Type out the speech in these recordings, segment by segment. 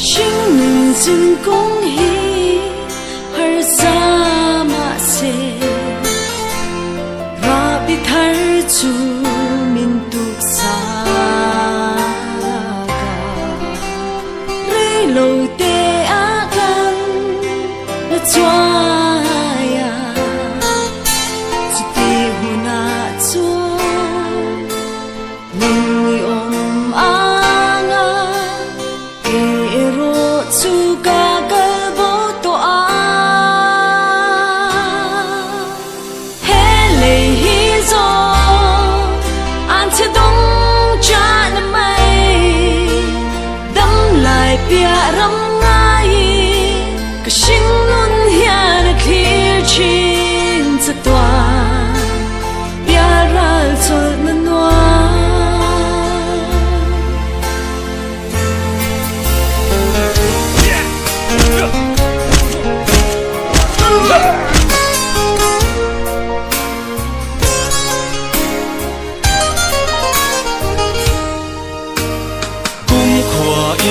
sinh dừng cũng hi har za ma se ra bi thar chu min tuk sa ga re lo te a kan na chua ya chi ti hu na chua ni om anga ke ro chu ka ka bo to a he le hi zo an che dong cha na mai dam lai pia ram ngai ka shin nun hian a clear chin cha twa pia ral chol na noa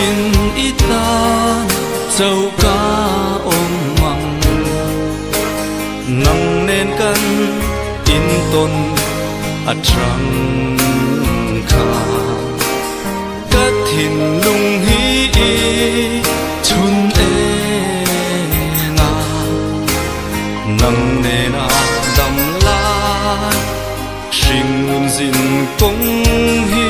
in itan dâu ca ôm măng nắng nên căn in tôn a trăng kha cất thìn lung hi chun e nga nắng nên a đầm la sinh nun zin công hi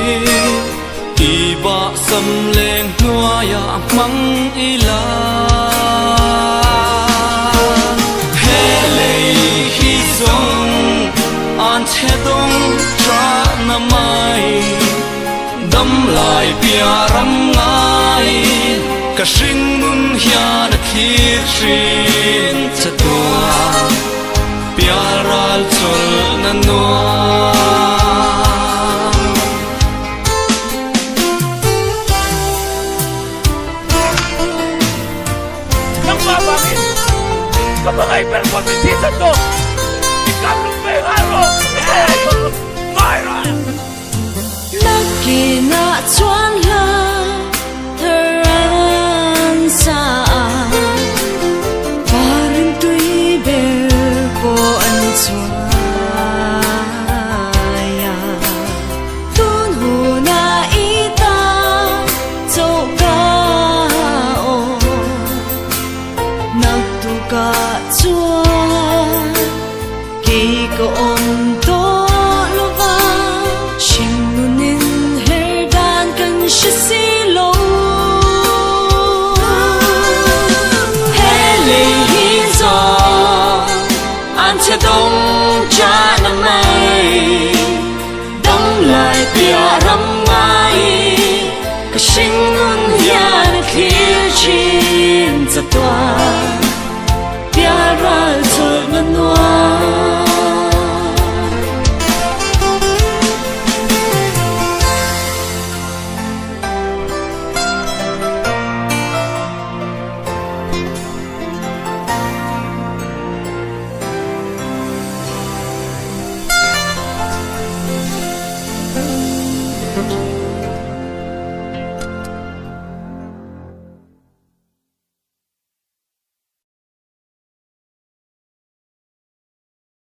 iba sam leng noa ya mang ila he lei hi zong an che dong tra na mai dam lai pia ram ngai ka shin nun hian a thir shin cha tua pia ral chol na noa Kapag performance to, ikaw nung may haro. Myra! Lagi na chuan la tharan sa parin tui ber po an chuaya tun hu na ita chau ka o nak tu ka chuan ki ko om to lova shin nunin her dan kan shi si lo hele hi zo an che dong cha na mai dam lai pia ram ngai ka shin nun hian clear chin cha twa